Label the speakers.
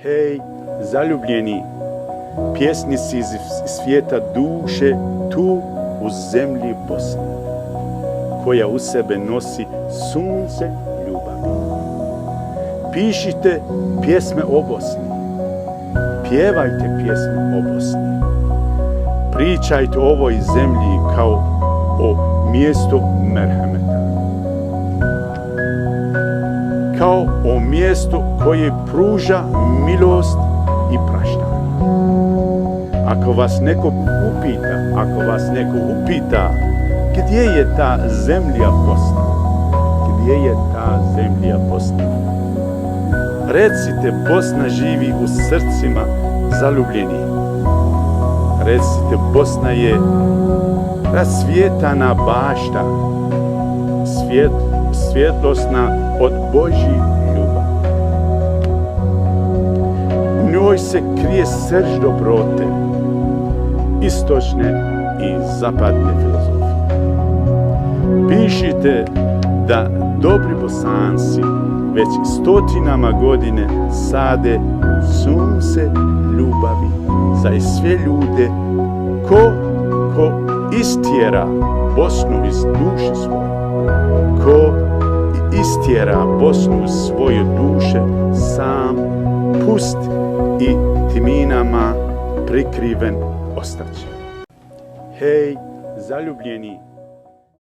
Speaker 1: Hej, zaljubljeni, pjesnici iz svijeta duše tu u zemlji Bosne, koja u sebe nosi sunce ljubavi. Pišite pjesme o Bosni, pjevajte pjesme o Bosni, pričajte o ovoj zemlji kao o mjestu merhameta, kao o mjestu koje pruža milost i praštanje. Ako vas neko upita gdje je ta zemlja Bosna, gdje je ta zemlja Bosna, recite, Bosna živi u srcima zaljubljenih. Recite, Bosna je rasvijetana bašta, svjetlosna od Božji ljubavi. U njoj se krije srž dobrote, istočne i zapadne filozofije. Pišite da dobri Bosanci već stotinama godine sade sunce ljubavi za sve ljude ko istjera Bosnu iz duše svoje, ko istjera Bosnu iz svoje duše sam, pust i tminama prikriven ostaće. Hej, zaljubljeni,